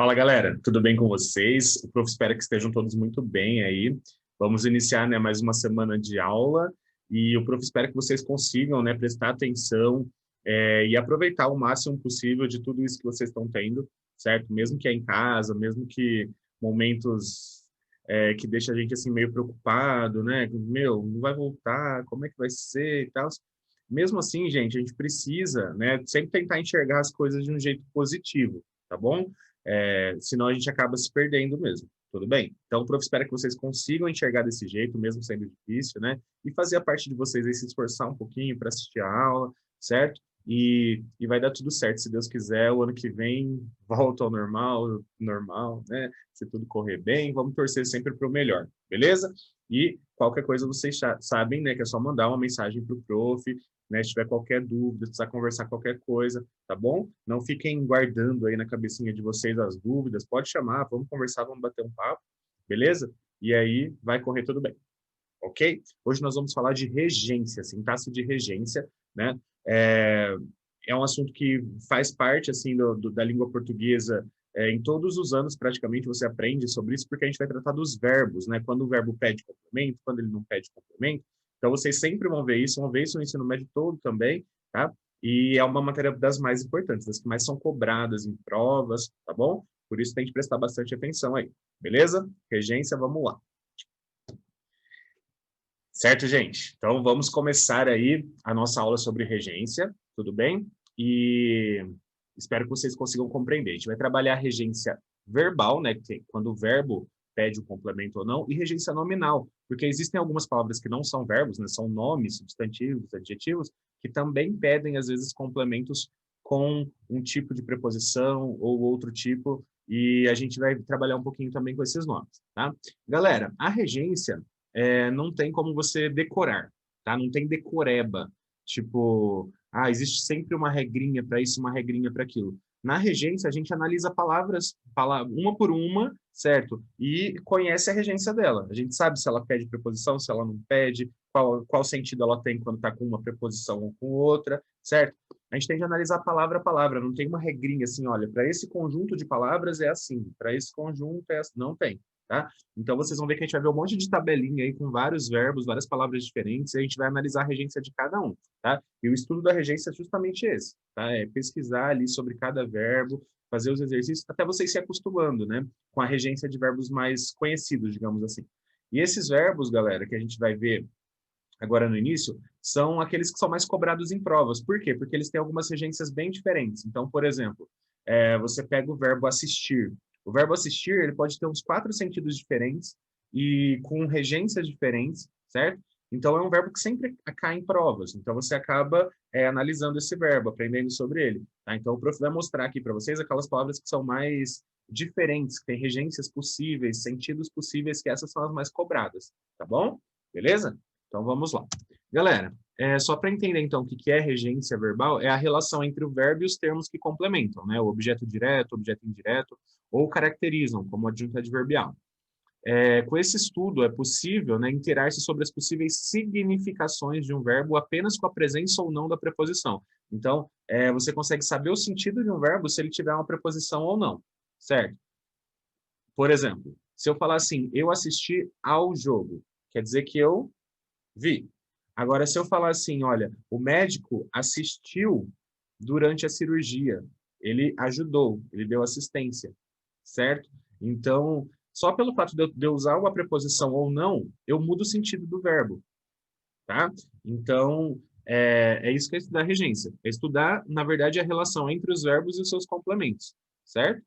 Fala, galera, tudo bem com vocês? O prof espera que estejam todos muito bem aí. Vamos iniciar, né, mais uma semana de aula e o prof espera que vocês consigam, né, prestar atenção e aproveitar o máximo possível de tudo isso que vocês estão tendo, certo? Mesmo que é em casa, mesmo que momentos que deixa a gente assim meio preocupado, né? Meu, não vai voltar, como é que vai ser e tal. Mesmo assim, gente, a gente precisa, né, sempre tentar enxergar as coisas de um jeito positivo, tá bom? Senão a gente acaba se perdendo mesmo, tudo bem? Então, o prof espera que vocês consigam enxergar desse jeito, mesmo sendo difícil, né? E fazer a parte de vocês aí se esforçar um pouquinho para assistir a aula, certo? E vai dar tudo certo, se Deus quiser, o ano que vem volta ao normal, né? Se tudo correr bem, vamos torcer sempre para o melhor, beleza? E qualquer coisa vocês sabem, né, que é só mandar uma mensagem para o prof, né, se tiver qualquer dúvida, se precisar conversar qualquer coisa, tá bom? Não fiquem guardando aí na cabecinha de vocês as dúvidas, pode chamar, vamos conversar, vamos bater um papo, beleza? E aí vai correr tudo bem, ok? Hoje nós vamos falar de regência, sintaxe de regência, né? É, é um assunto que faz parte, assim, da língua portuguesa. Em todos os anos, praticamente, você aprende sobre isso, porque a gente vai tratar dos verbos, né? Quando o verbo pede complemento, quando ele não pede complemento. Então, vocês sempre vão ver isso no ensino médio todo também, tá? E é uma matéria das mais importantes, das que mais são cobradas em provas, tá bom? Por isso tem que prestar bastante atenção aí, beleza? Regência, vamos lá. Certo, gente? Então, vamos começar aí a nossa aula sobre regência, tudo bem? E espero que vocês consigam compreender. A gente vai trabalhar a regência verbal, né, que quando o verbo pede o complemento ou não, e regência nominal, porque existem algumas palavras que não são verbos, né, são nomes, substantivos, adjetivos, que também pedem, às vezes, complementos com um tipo de preposição ou outro tipo, e a gente vai trabalhar um pouquinho também com esses nomes, tá? Galera, a regência não tem como você decorar, tá? Não tem decoreba, tipo, existe sempre uma regrinha para isso, uma regrinha para aquilo. Na regência, a gente analisa palavras, uma por uma, certo? E conhece a regência dela. A gente sabe se ela pede preposição, se ela não pede, qual sentido ela tem quando está com uma preposição ou com outra, certo? A gente tem que analisar palavra a palavra, não tem uma regrinha assim, olha, para esse conjunto de palavras é assim, para esse conjunto é assim, não tem, tá? Então, vocês vão ver que a gente vai ver um monte de tabelinha aí com vários verbos, várias palavras diferentes, e a gente vai analisar a regência de cada um, tá? E o estudo da regência é justamente esse, tá? É pesquisar ali sobre cada verbo, fazer os exercícios, até vocês se acostumando, né? Com a regência de verbos mais conhecidos, digamos assim. E esses verbos, galera, que a gente vai ver agora no início, são aqueles que são mais cobrados em provas. Por quê? Porque eles têm algumas regências bem diferentes. Então, por exemplo, você pega o verbo assistir. O verbo assistir, ele pode ter uns 4 sentidos diferentes e com regências diferentes, certo? Então, é um verbo que sempre cai em provas. Então, você acaba analisando esse verbo, aprendendo sobre ele. Tá? Então, o prof vai mostrar aqui para vocês aquelas palavras que são mais diferentes, que têm regências possíveis, sentidos possíveis, que essas são as mais cobradas. Tá bom? Beleza? Então, vamos lá. Galera, só para entender, então, o que é regência verbal, é a relação entre o verbo e os termos que complementam, né? O objeto direto, o objeto indireto, ou caracterizam, como adjunto adverbial. Com esse estudo, é possível, né, inteirar-se sobre as possíveis significações de um verbo apenas com a presença ou não da preposição. Então, você consegue saber o sentido de um verbo se ele tiver uma preposição ou não, certo? Por exemplo, se eu falar assim, eu assisti ao jogo, quer dizer que eu vi. Agora, se eu falar assim, olha, o médico assistiu durante a cirurgia, ele ajudou, ele deu assistência, certo? Então, só pelo fato de eu usar uma preposição ou não, eu mudo o sentido do verbo, tá? Então, é isso que é estudar regência. É estudar, na verdade, a relação entre os verbos e os seus complementos, certo?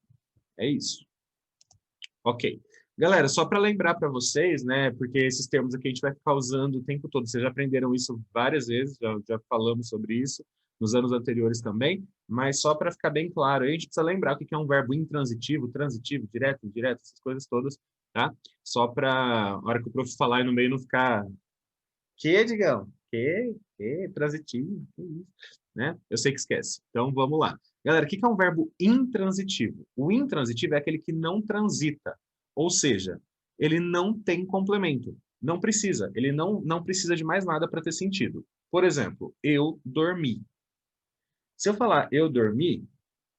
É isso. Ok. Galera, só para lembrar para vocês, né, porque esses termos aqui a gente vai ficar usando o tempo todo, vocês já aprenderam isso várias vezes, já falamos sobre isso nos anos anteriores também, mas só para ficar bem claro, a gente precisa lembrar o que é um verbo intransitivo, transitivo, direto, indireto, essas coisas todas, tá? Só para a hora que o prof falar e no meio não ficar, que, Digão? Que? Transitivo? Que isso? Né? Eu sei que esquece. Então, vamos lá. Galera, o que é um verbo intransitivo? O intransitivo é aquele que não transita, ou seja, ele não tem complemento. Não precisa. Ele não precisa de mais nada para ter sentido. Por exemplo, eu dormi. Se eu falar eu dormi,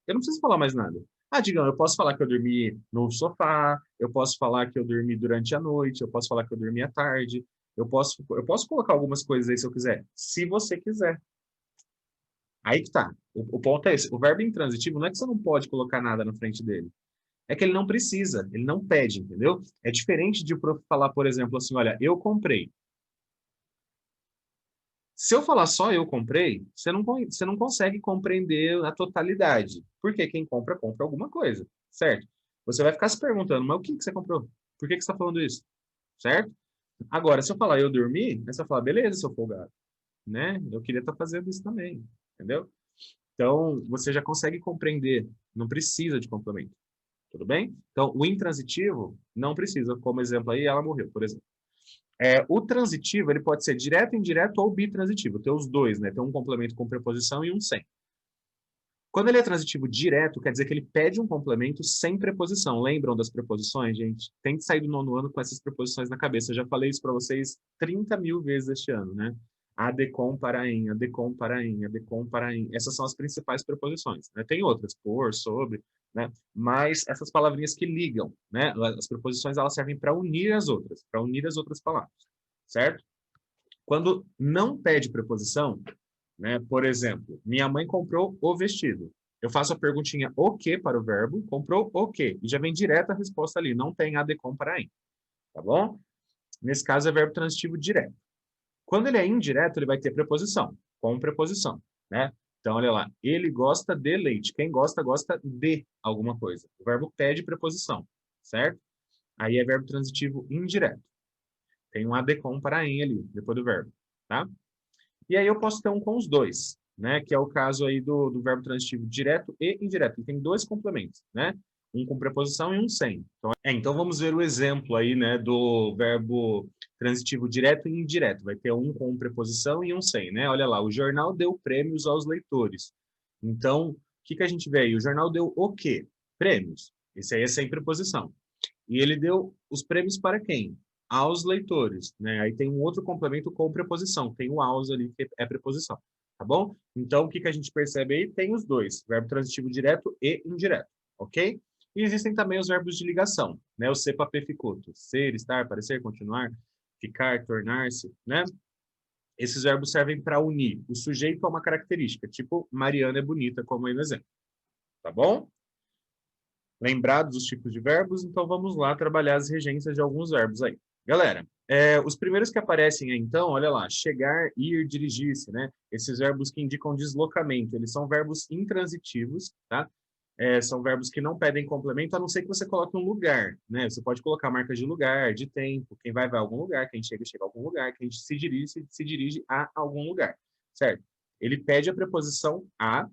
eu não preciso falar mais nada. Ah, digamos, eu posso falar que eu dormi no sofá, eu posso falar que eu dormi durante a noite, eu posso falar que eu dormi à tarde, eu posso colocar algumas coisas aí se eu quiser, se você quiser. Aí que tá. O ponto é esse. O verbo intransitivo não é que você não pode colocar nada na frente dele. É que ele não precisa, ele não pede, entendeu? É diferente de o prof falar, por exemplo, assim, olha, eu comprei. Se eu falar só eu comprei, você não consegue compreender a totalidade. Porque quem compra, compra alguma coisa, certo? Você vai ficar se perguntando, mas o que que você comprou? Por que que você está falando isso? Certo? Agora, se eu falar eu dormi, aí você vai falar, beleza, seu folgado, né? Eu queria estar fazendo isso também, entendeu? Então, você já consegue compreender, não precisa de complemento, tudo bem? Então, o intransitivo não precisa, como exemplo aí, ela morreu, por exemplo. O transitivo, ele pode ser direto, indireto ou bitransitivo. Tem os dois, né? Tem um complemento com preposição e um sem. Quando ele é transitivo direto, quer dizer que ele pede um complemento sem preposição. Lembram das preposições, gente? Tem que sair do nono ano com essas preposições na cabeça. Eu já falei isso para vocês 30 mil vezes este ano, né? Adecom, para em, adecom, para em, adecom, para em. Essas são as principais preposições, né? Tem outras, por, sobre, né? Mas essas palavrinhas que ligam, né? As preposições, elas servem para unir as outras palavras, certo? Quando não pede preposição, né? Por exemplo, minha mãe comprou o vestido. Eu faço a perguntinha o que para o verbo, comprou o que? E já vem direto a resposta ali, não tem adecom para em, tá bom? Nesse caso é verbo transitivo direto. Quando ele é indireto, ele vai ter preposição, com preposição, né? Então, olha lá, ele gosta de leite. Quem gosta, gosta de alguma coisa. O verbo pede preposição, certo? Aí é verbo transitivo indireto. Tem um adecom para em ali, depois do verbo, tá? E aí eu posso ter um com os dois, né? Que é o caso aí do verbo transitivo direto e indireto. Ele tem dois complementos, né? Um com preposição e um sem. Então vamos ver o exemplo aí, né, do verbo transitivo direto e indireto. Vai ter um com preposição e um sem, né? Olha lá, o jornal deu prêmios aos leitores. Então, o que que a gente vê aí? O jornal deu o quê? Prêmios. Esse aí é sem preposição. E ele deu os prêmios para quem? Aos leitores, né? Aí tem um outro complemento com preposição, tem o aos ali que é preposição, tá bom? Então, o que que a gente percebe aí? Tem os dois, verbo transitivo direto e indireto, ok? E existem também os verbos de ligação, né? O ser, papel, ficuto, ser, estar, parecer, continuar, ficar, tornar-se, né? Esses verbos servem para unir o sujeito a uma característica, tipo Mariana é bonita, como aí no exemplo, tá bom? Lembrados os tipos de verbos, então vamos lá trabalhar as regências de alguns verbos aí. Galera, os primeiros que aparecem aí, então, olha lá, chegar, ir, dirigir-se, né? Esses verbos que indicam deslocamento, eles são verbos intransitivos, tá? São verbos que não pedem complemento, a não ser que você coloque um lugar, né? Você pode colocar marcas de lugar, de tempo, quem vai a algum lugar, quem chega, chega a algum lugar, quem se dirige a algum lugar, certo? Ele pede a preposição a,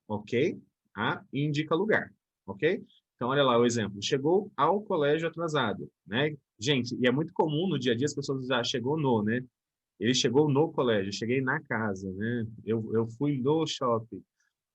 ok? A e indica lugar, ok? Então, olha lá o exemplo. Chegou ao colégio atrasado, né? Gente, e é muito comum no dia a dia as pessoas usar chegou no, né? Ele chegou no colégio, cheguei na casa, né? Eu fui no shopping.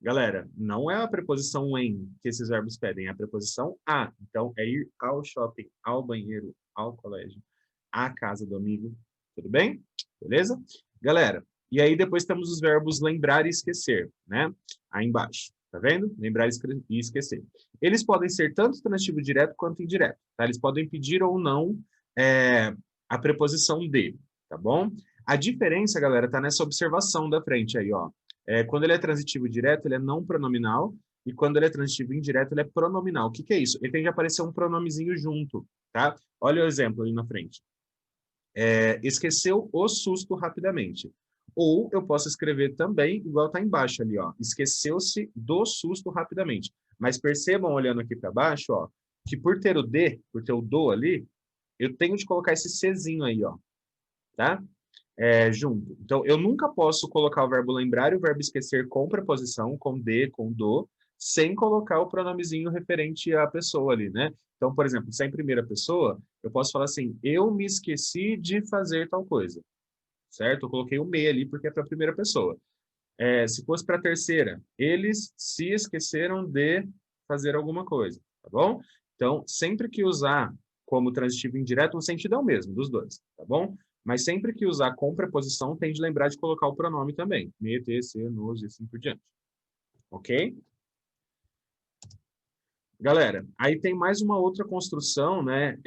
Galera, não é a preposição em que esses verbos pedem, é a preposição a. Então, é ir ao shopping, ao banheiro, ao colégio, à casa do amigo. Tudo bem? Beleza? Galera, e aí depois temos os verbos lembrar e esquecer, né? Aí embaixo, tá vendo? Lembrar e esquecer. Eles podem ser tanto transitivo direto quanto indireto, tá? Eles podem pedir ou não a preposição de, tá bom? A diferença, galera, tá nessa observação da frente aí, ó. Quando ele é transitivo direto, ele é não pronominal, e quando ele é transitivo indireto, ele é pronominal. O que que é isso? Ele tem que aparecer um pronomezinho junto, tá? Olha o exemplo ali na frente. Esqueceu o susto rapidamente. Ou eu posso escrever também, igual está embaixo ali, ó. Esqueceu-se do susto rapidamente. Mas percebam, olhando aqui para baixo, ó, que por ter o D, por ter o do ali, eu tenho de colocar esse Czinho aí, ó, tá? Junto. Então, eu nunca posso colocar o verbo lembrar e o verbo esquecer com preposição, com de, com do, sem colocar o pronomezinho referente à pessoa ali, né? Então, por exemplo, se é em primeira pessoa, eu posso falar assim, eu me esqueci de fazer tal coisa, certo? Eu coloquei o me ali porque é para a primeira pessoa. Se fosse para a terceira, eles se esqueceram de fazer alguma coisa, tá bom? Então, sempre que usar como transitivo indireto, o sentido é o mesmo dos dois, tá bom? Mas sempre que usar com preposição, tem de lembrar de colocar o pronome também. Me, te, se, nos e assim por diante. Ok? Galera, aí tem mais uma outra construção, né,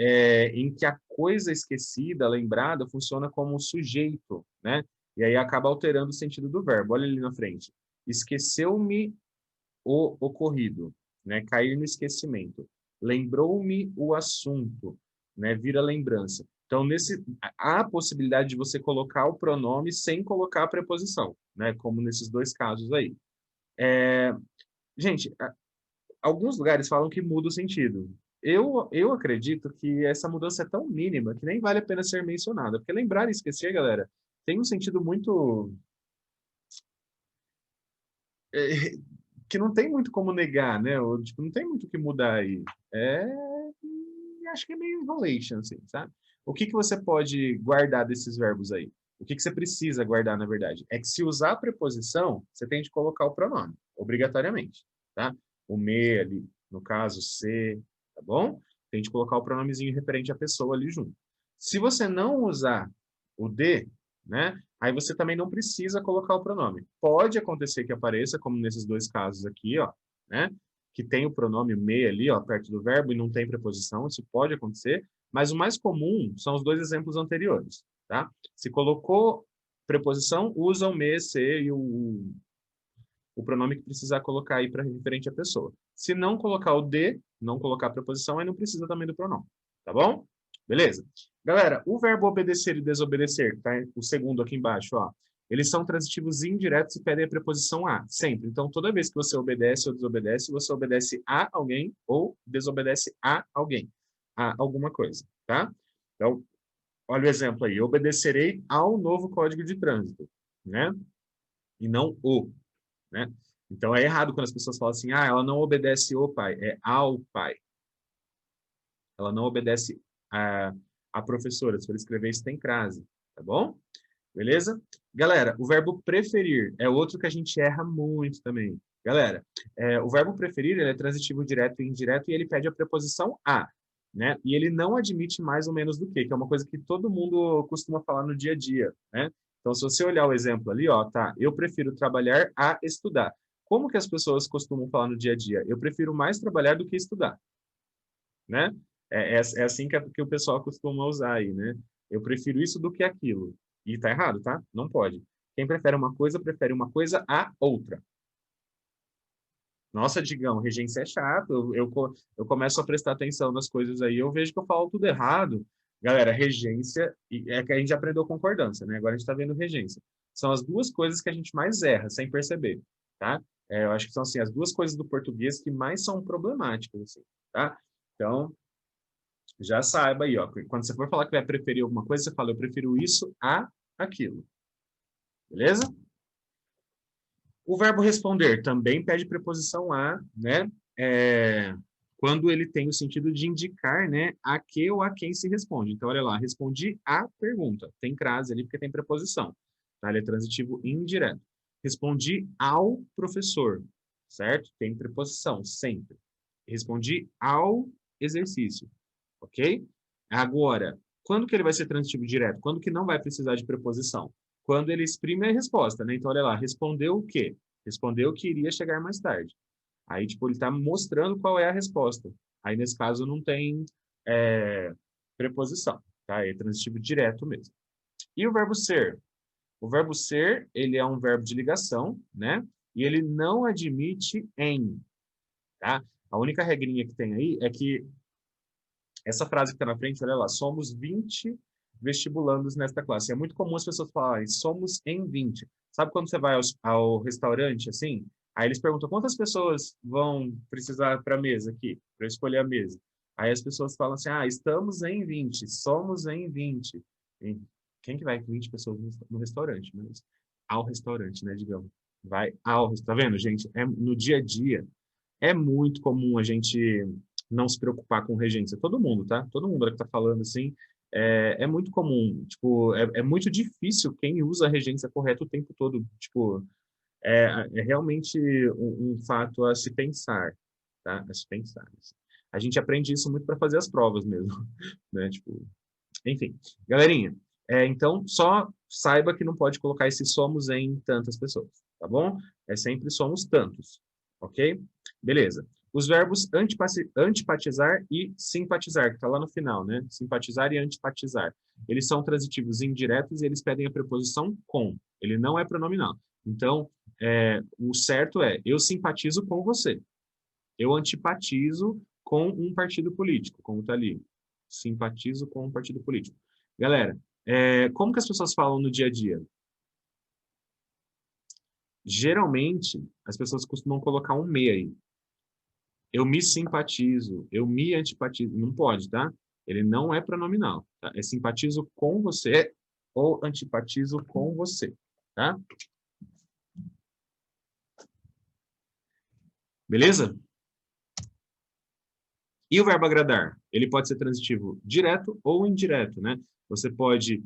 em que a coisa esquecida, lembrada, funciona como sujeito, né? E aí acaba alterando o sentido do verbo. Olha ali na frente. Esqueceu-me o ocorrido, né? Cair no esquecimento. Lembrou-me o assunto, né? Vira lembrança. Então, há a possibilidade de você colocar o pronome sem colocar a preposição, né? Como nesses dois casos aí. Gente, alguns lugares falam que muda o sentido. Eu acredito que essa mudança é tão mínima que nem vale a pena ser mencionada. Porque lembrar e esquecer, galera, tem um sentido muito que não tem muito como negar, né? Ou, tipo, não tem muito o que mudar aí. É, acho que é meio enrolation, assim, sabe? O que que você pode guardar desses verbos aí? O que que você precisa guardar, na verdade? É que se usar a preposição, você tem de colocar o pronome, obrigatoriamente, tá? O me ali, no caso, se, tá bom? Tem de colocar o pronomezinho referente à pessoa ali junto. Se você não usar o de, né? Aí você também não precisa colocar o pronome. Pode acontecer que apareça, como nesses dois casos aqui, ó, né? Que tem o pronome me ali, ó, perto do verbo e não tem preposição, isso pode acontecer, mas o mais comum são os dois exemplos anteriores, tá? Se colocou preposição, usa o me, se e o pronome que precisar colocar aí para referente à pessoa. Se não colocar o de, não colocar a preposição, aí não precisa também do pronome, tá bom? Beleza? Galera, o verbo obedecer e desobedecer, tá? O segundo aqui embaixo, ó. Eles são transitivos indiretos e pedem a preposição a, sempre. Então, toda vez que você obedece ou desobedece, você obedece a alguém ou desobedece a alguém, a alguma coisa, tá? Então, olha o exemplo aí. Obedecerei ao novo Código de Trânsito, né? E não o, né? Então, é errado quando as pessoas falam assim, ah, ela não obedece o pai, é ao pai. Ela não obedece a professora. Se for escrever isso, tem crase, tá bom? Beleza? Galera, o verbo preferir é outro que a gente erra muito também. Galera, o verbo preferir ele é transitivo direto e indireto e ele pede a preposição a, né? E ele não admite mais ou menos do que é uma coisa que todo mundo costuma falar no dia a dia, né? Então, se você olhar o exemplo ali, ó, tá, eu prefiro trabalhar a estudar. Como que as pessoas costumam falar no dia a dia? Eu prefiro mais trabalhar do que estudar, né? É assim que o pessoal costuma usar aí, né? Eu prefiro isso do que aquilo. E tá errado, tá? Não pode. Quem prefere uma coisa a outra. Nossa, Digão, regência é chato. Eu começo a prestar atenção nas coisas aí, eu vejo que eu falo tudo errado. Galera, regência, é que a gente aprendeu concordância, né? Agora a gente está vendo regência. São as duas coisas que a gente mais erra, sem perceber, tá? Eu acho que são, assim, as duas coisas do português que mais são problemáticas, assim, tá? Então, já saiba aí, ó. Quando você for falar que vai preferir alguma coisa, você fala, eu prefiro isso a aquilo. Beleza? O verbo responder também pede preposição a, né? É, quando ele tem o sentido de indicar, né, a que ou a quem se responde. Então, olha lá, respondi a pergunta. Tem crase ali porque tem preposição. Tá? Ele é transitivo indireto. Respondi ao professor, certo? Tem preposição, sempre. Respondi ao exercício, ok? Agora, quando que ele vai ser transitivo direto? Quando que não vai precisar de preposição? Quando ele exprime a resposta, né? Então, olha lá, respondeu o quê? Respondeu que iria chegar mais tarde. Aí, tipo, ele está mostrando qual é a resposta. Aí, nesse caso, não tem é, preposição, tá? É transitivo direto mesmo. E o verbo ser? O verbo ser, ele é um verbo de ligação, né? E ele não admite em, tá? A única regrinha que tem aí é que essa frase que está na frente, olha lá, somos 20 vestibulandos nesta classe. É muito comum as pessoas falarem, somos em 20. Sabe quando você vai ao restaurante, assim? Aí eles perguntam, quantas pessoas vão precisar para a mesa aqui, para escolher a mesa? Aí as pessoas falam assim, ah, estamos em 20, somos em 20. E quem que vai com 20 pessoas no restaurante? Mas ao restaurante, né, digamos. Vai ao restaurante. Tá vendo, gente? No dia a dia, é muito comum a gente não se preocupar com regência. Todo mundo, tá? Todo mundo que está falando assim, é muito comum. Tipo, é muito difícil quem usa a regência correta o tempo todo. Tipo, é realmente um fato a se pensar, tá? A se pensar. Assim. A gente aprende isso muito para fazer as provas mesmo, né? Tipo, enfim. Galerinha, então só saiba que não pode colocar esse somos em tantas pessoas, tá bom? É sempre somos tantos, ok? Beleza. Os verbos antipatizar e simpatizar, que está lá no final, né? Simpatizar e antipatizar. Eles são transitivos indiretos e eles pedem a preposição com. Ele não é pronominal. Então, o certo é, eu simpatizo com você. Eu antipatizo com um partido político, como está ali. Simpatizo com um partido político. Galera, como que as pessoas falam no dia a dia? Geralmente, as pessoas costumam colocar um me aí. Eu me simpatizo, eu me antipatizo. Não pode, tá? Ele não é pronominal. Tá? É simpatizo com você ou antipatizo com você, tá? Beleza? E o verbo agradar? Ele pode ser transitivo direto ou indireto, né? Você pode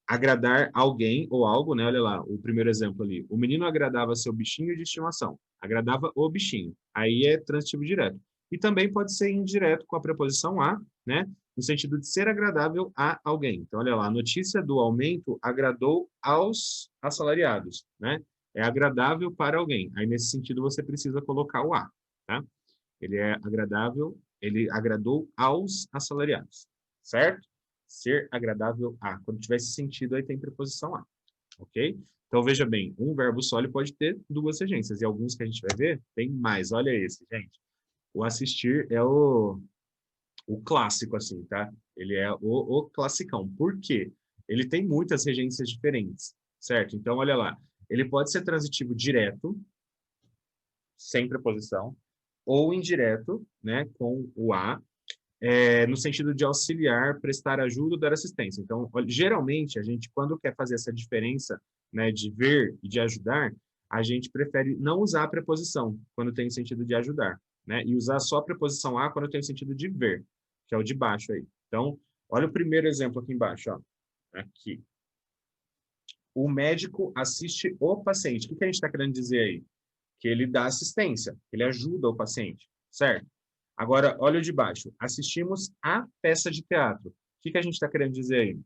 agradar alguém ou algo, né? Olha lá, o primeiro exemplo ali. O menino agradava seu bichinho de estimação. Agradava o bichinho. Aí é transitivo direto. E também pode ser indireto com a preposição a, né? No sentido de ser agradável a alguém. Então, olha lá, a notícia do aumento agradou aos assalariados, né? É agradável para alguém. Aí, nesse sentido, você precisa colocar o a, tá? Ele é agradável, ele agradou aos assalariados, certo? Ser agradável a. Quando tiver esse sentido, aí tem preposição a, ok? Então, veja bem, um verbo só ele pode ter duas regências, e alguns que a gente vai ver, tem mais. Olha esse, gente. O assistir é o clássico, assim, tá? Ele é o classicão. Por quê? Ele tem muitas regências diferentes, certo? Então, olha lá. Ele pode ser transitivo direto, sem preposição, ou indireto, né, com o a, no sentido de auxiliar, prestar ajuda ou dar assistência. Então, geralmente, a gente, quando quer fazer essa diferença, né, de ver e de ajudar, a gente prefere não usar a preposição quando tem o sentido de ajudar, né, e usar só a preposição a quando tem o sentido de ver, que é o de baixo aí. Então, olha o primeiro exemplo aqui embaixo, ó. Aqui. O médico assiste o paciente. O que a gente está querendo dizer aí? Que ele dá assistência, ele ajuda o paciente, certo? Agora, olha o de baixo. Assistimos a peça de teatro. O que a gente está querendo dizer aí?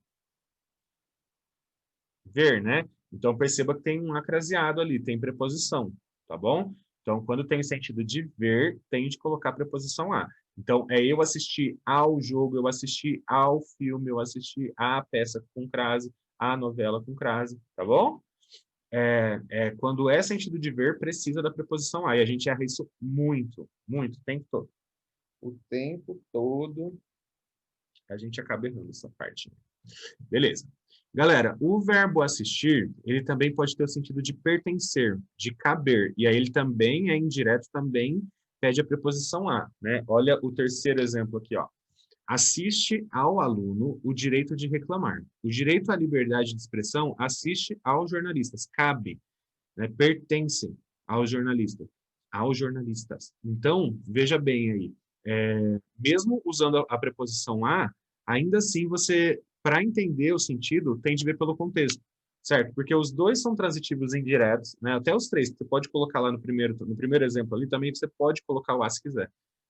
Ver, né? Então, perceba que tem um acraseado ali, tem preposição, tá bom? Então, quando tem o sentido de ver, tem de colocar a preposição a. Então, eu assisti ao jogo, eu assisti ao filme, eu assisti à peça com crase, à novela com crase, tá bom? Quando é sentido de ver, precisa da preposição a. E a gente erra isso muito, muito, o tempo todo. O tempo todo a gente acaba errando essa parte. Beleza. Galera, o verbo assistir, ele também pode ter o sentido de pertencer, de caber. E aí ele também é indireto, também pede a preposição a, né? Olha o terceiro exemplo aqui, ó. Assiste ao aluno o direito de reclamar. O direito à liberdade de expressão assiste aos jornalistas, cabe, né? Pertence aos jornalistas, aos jornalistas. Então, veja bem aí, mesmo usando a preposição a, ainda assim você, para entender o sentido, tem de ver pelo contexto, certo? Porque os dois são transitivos indiretos, né? Até os três, você pode colocar lá no primeiro exemplo ali, também você pode colocar o a se quiser.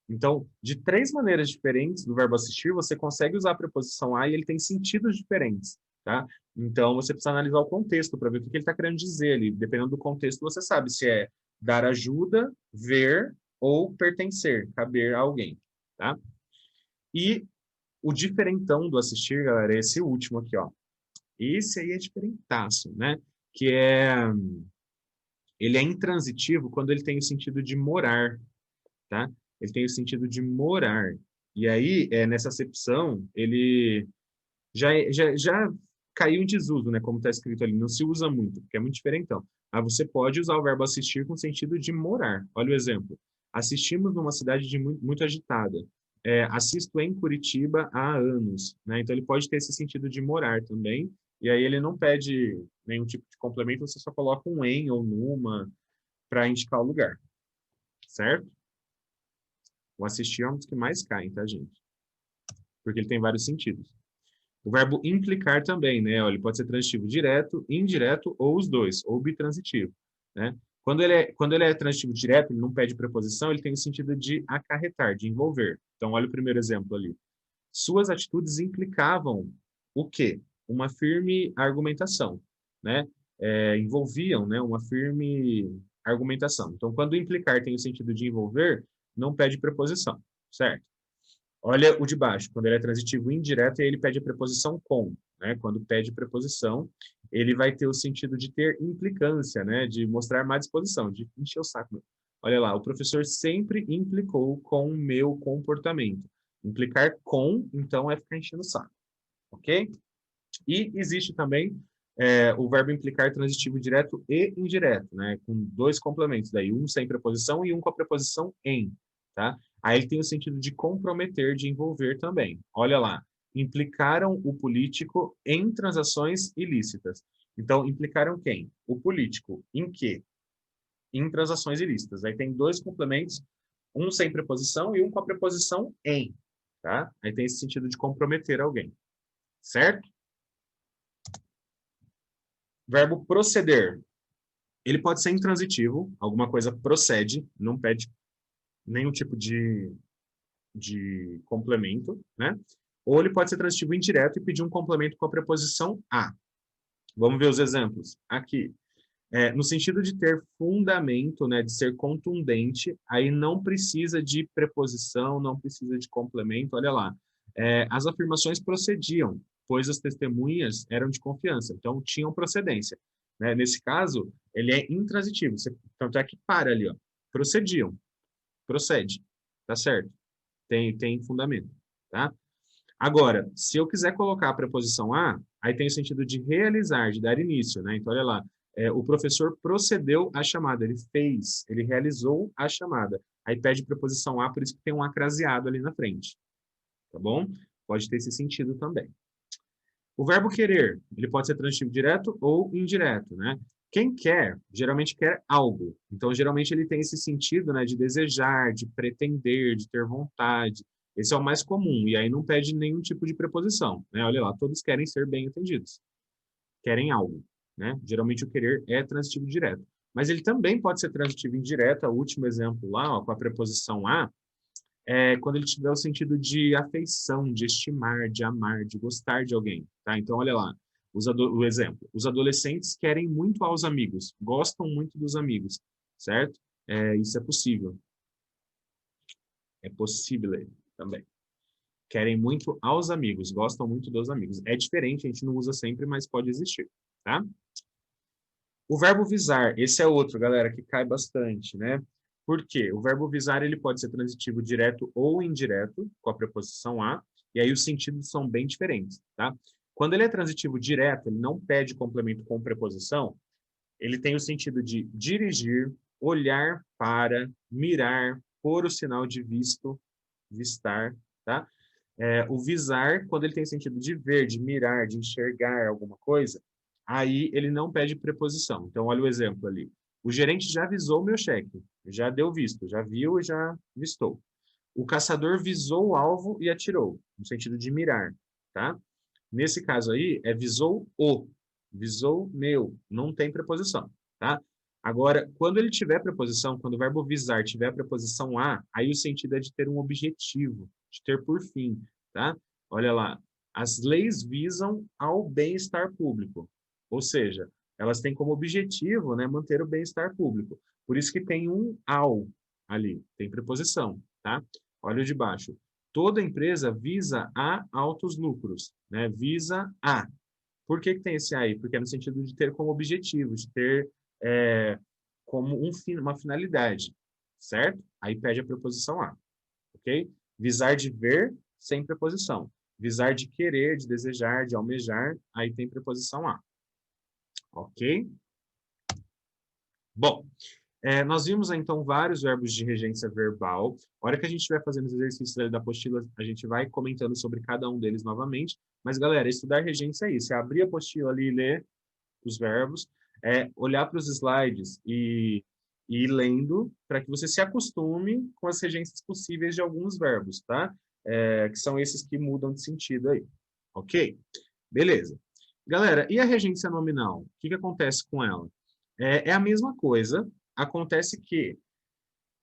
Então, de três maneiras diferentes do verbo assistir, você consegue usar a preposição a e ele tem sentidos diferentes, tá? Então, você precisa analisar o contexto para ver o que ele está querendo dizer ali. Dependendo do contexto, você sabe se é dar ajuda, ver ou pertencer, caber a alguém, tá? E o diferentão do assistir, galera, é esse último aqui, ó. Esse aí é diferentaço, né? Que ele é intransitivo quando ele tem o sentido de morar, tá? Ele tem o sentido de morar. E aí, nessa acepção, ele já caiu em desuso, né? Como está escrito ali, não se usa muito, porque é muito diferentão. Mas você pode usar o verbo assistir com o sentido de morar. Olha o exemplo. Assistimos numa cidade muito agitada. Assisto em Curitiba há anos, né? Então ele pode ter esse sentido de morar também. E aí ele não pede nenhum tipo de complemento, você só coloca um em ou numa para indicar o lugar, certo? O assistir é um dos que mais caem, tá, gente? Porque ele tem vários sentidos. O verbo implicar também, né? Ele pode ser transitivo direto, indireto ou os dois, ou bitransitivo, né? Quando ele é transitivo direto, ele não pede preposição, ele tem o sentido de acarretar, de envolver. Então, olha o primeiro exemplo ali. Suas atitudes implicavam o quê? Uma firme argumentação, né? Envolviam, né? Uma firme argumentação. Então, quando implicar tem o sentido de envolver, não pede preposição, certo? Olha o de baixo, quando ele é transitivo indireto, ele pede a preposição com, né? Quando pede preposição, ele vai ter o sentido de ter implicância, né? De mostrar má disposição, de encher o saco. Olha lá, o professor sempre implicou com o meu comportamento. Implicar com, então, é ficar enchendo o saco, ok? E existe também o verbo implicar transitivo direto e indireto, né? Com dois complementos, daí um sem preposição e um com a preposição em, tá? Aí ele tem o sentido de comprometer, de envolver também. Olha lá, implicaram o político em transações ilícitas. Então, implicaram quem? O político. Em quê? Em transações ilícitas. Aí tem dois complementos, um sem preposição e um com a preposição em, tá? Aí tem esse sentido de comprometer alguém, certo? Verbo proceder. Ele pode ser intransitivo, alguma coisa procede, não pede nenhum tipo de complemento, né? Ou ele pode ser transitivo indireto e pedir um complemento com a preposição a. Vamos ver os exemplos. Aqui, no sentido de ter fundamento, né, de ser contundente, aí não precisa de preposição, não precisa de complemento, olha lá. As afirmações procediam, pois as testemunhas eram de confiança, então tinham procedência, né? Nesse caso, ele é intransitivo, tanto é que para ali, ó, procediam, procede, tá certo? Tem fundamento, tá? Agora, se eu quiser colocar a preposição a, aí tem o sentido de realizar, de dar início, né? Então, olha lá, o professor procedeu à chamada, ele fez, ele realizou a chamada. Aí pede preposição a, por isso que tem um acraseado ali na frente, tá bom? Pode ter esse sentido também. O verbo querer, ele pode ser transitivo direto ou indireto, né? Quem quer, geralmente quer algo. Então, geralmente ele tem esse sentido, né, de desejar, de pretender, de ter vontade. Esse é o mais comum, e aí não pede nenhum tipo de preposição, né? Olha lá, todos querem ser bem entendidos. Querem algo, né? Geralmente o querer é transitivo direto. Mas ele também pode ser transitivo indireto, o último exemplo lá, ó, com a preposição a, quando ele tiver o sentido de afeição, de estimar, de amar, de gostar de alguém, tá? Então, olha lá, o exemplo. Os adolescentes querem muito aos amigos, gostam muito dos amigos, certo? Isso é possível. É possível também. Querem muito aos amigos, gostam muito dos amigos. É diferente, a gente não usa sempre, mas pode existir, tá? O verbo visar, esse é outro, galera, que cai bastante, né? Por quê? O verbo visar, ele pode ser transitivo direto ou indireto, com a preposição a, e aí os sentidos são bem diferentes, tá? Quando ele é transitivo direto, ele não pede complemento com preposição, ele tem o sentido de dirigir, olhar para, mirar, pôr o sinal de visto, vistar, tá? O visar, quando ele tem sentido de ver, de mirar, de enxergar alguma coisa, aí ele não pede preposição. Então, olha o exemplo ali. O gerente já visou o meu cheque, já deu visto, já viu e já vistou. O caçador visou o alvo e atirou, no sentido de mirar, tá? Nesse caso aí, visou o, visou meu, não tem preposição, tá? Agora, quando ele tiver preposição, quando o verbo visar tiver preposição a, aí o sentido é de ter um objetivo, de ter por fim, tá? Olha lá, as leis visam ao bem-estar público, ou seja, elas têm como objetivo, né, manter o bem-estar público. Por isso que tem um ao ali, tem preposição, tá? Olha o de baixo. Toda empresa visa a altos lucros, né? Visa a. Por que que tem esse aí? Porque é no sentido de ter como objetivo, de ter como uma finalidade, certo? Aí pede a preposição a, ok? Visar de ver, sem preposição. Visar de querer, de desejar, de almejar, aí tem preposição a, ok? Bom, nós vimos, então, vários verbos de regência verbal. A hora que a gente estiver fazendo os exercícios ali da apostila, a gente vai comentando sobre cada um deles novamente. Mas, galera, estudar regência é isso. É abrir a apostila ali e ler os verbos, olhar para os slides e ir lendo para que você se acostume com as regências possíveis de alguns verbos, tá? Que são esses que mudam de sentido aí. Ok? Beleza. Galera, e a regência nominal? O que que acontece com ela? É a mesma coisa, acontece que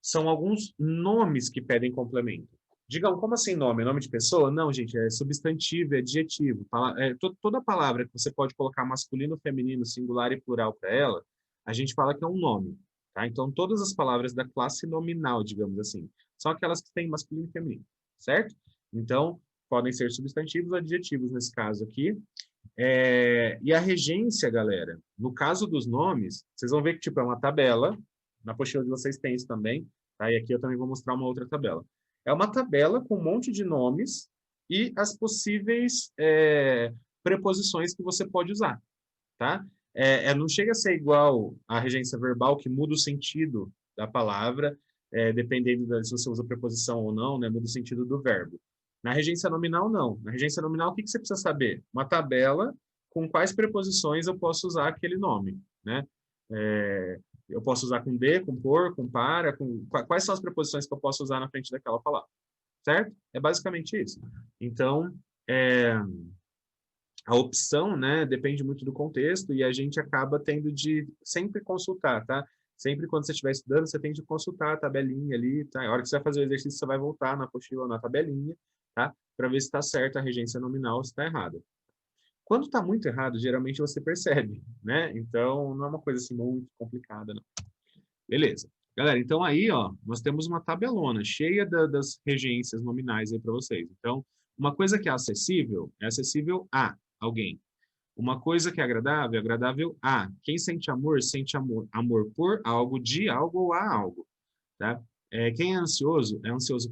são alguns nomes que pedem complemento. Digam, como assim nome? Nome de pessoa? Não, gente, é substantivo, é adjetivo. Toda palavra que você pode colocar masculino, feminino, singular e plural para ela, a gente fala que é um nome, tá? Então, todas as palavras da classe nominal, digamos assim, são aquelas que têm masculino e feminino, certo? Então, podem ser substantivos ou adjetivos nesse caso aqui. E a regência, galera, no caso dos nomes, vocês vão ver que tipo, é uma tabela, na apostila de vocês tem isso também, tá? E aqui eu também vou mostrar uma outra tabela. É uma tabela com um monte de nomes e as possíveis preposições que você pode usar, tá? Não chega a ser igual à regência verbal, que muda o sentido da palavra, dependendo se você usa preposição ou não, né? Muda o sentido do verbo. Na regência nominal, não. Na regência nominal, o que você precisa saber? Uma tabela com quais preposições eu posso usar aquele nome, né? Eu posso usar com de, com por, com para, quais são as preposições que eu posso usar na frente daquela palavra, certo? É basicamente isso. Então, a opção, né, depende muito do contexto e a gente acaba tendo de sempre consultar, tá? Sempre quando você estiver estudando, você tem de consultar a tabelinha ali, tá? A hora que você vai fazer o exercício, você vai voltar na apostila, na tabelinha, tá? Para ver se está certa a regência nominal ou se está errada. Quando está muito errado, geralmente você percebe, né? Então, não é uma coisa assim muito complicada, não. Beleza. Galera, então aí, ó, nós temos uma tabelona cheia das regências nominais aí para vocês. Então, uma coisa que é acessível a alguém. Uma coisa que é agradável a. Quem sente amor por algo, de algo ou a algo, tá? Quem é ansioso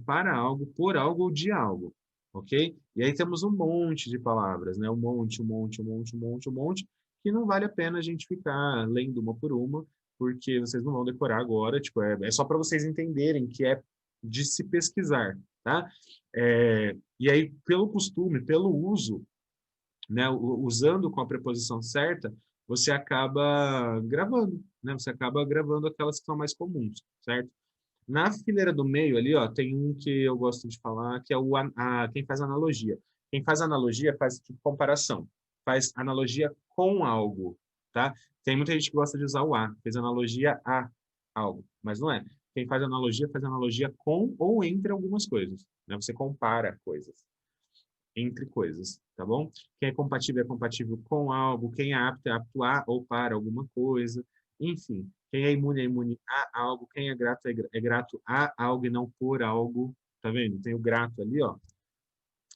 para algo, por algo ou de algo, ok? E aí temos um monte de palavras, né? Um monte, que não vale a pena a gente ficar lendo uma por uma, porque vocês não vão decorar agora, tipo, é só para vocês entenderem que é de se pesquisar, tá? E aí, pelo costume, pelo uso, né, usando com a preposição certa, você acaba gravando, né? Você acaba gravando aquelas que são mais comuns, certo? Na fileira do meio ali, ó, tem um que eu gosto de falar, que é quem faz analogia. Quem faz analogia faz tipo, comparação, faz analogia com algo, tá? Tem muita gente que gosta de usar o a, fez analogia a algo, mas não é. Quem faz analogia com ou entre algumas coisas, né? Você compara coisas entre coisas, tá bom? Quem é compatível com algo, quem é apto a ou para alguma coisa, enfim. Quem é imune a algo, quem é grato a algo e não por algo, tá vendo? Tem o grato ali, ó.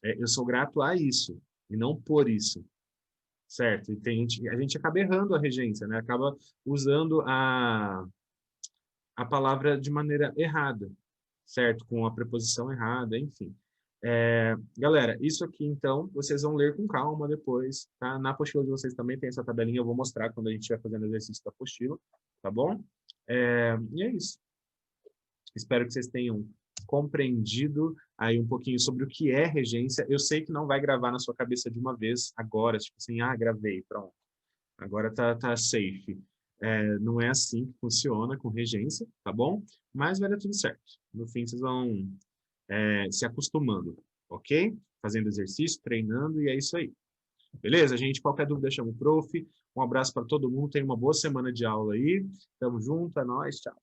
Eu sou grato a isso e não por isso, certo? E a gente acaba errando a regência, né? Acaba usando a palavra de maneira errada, certo? Com a preposição errada, enfim. Galera, isso aqui, então, vocês vão ler com calma depois, tá? Na apostila de vocês também tem essa tabelinha, eu vou mostrar quando a gente estiver fazendo o exercício da apostila, tá bom? E é isso. Espero que vocês tenham compreendido aí um pouquinho sobre o que é regência. Eu sei que não vai gravar na sua cabeça de uma vez agora, tipo assim, gravei, pronto. Agora tá safe. Não é assim que funciona com regência, tá bom? Mas vai dar tudo certo. No fim, vocês vão se acostumando, ok? Fazendo exercício, treinando, e é isso aí. Beleza, gente? Qualquer dúvida, chama o prof. Um abraço para todo mundo. Tenha uma boa semana de aula aí. Tamo junto, é nóis, tchau.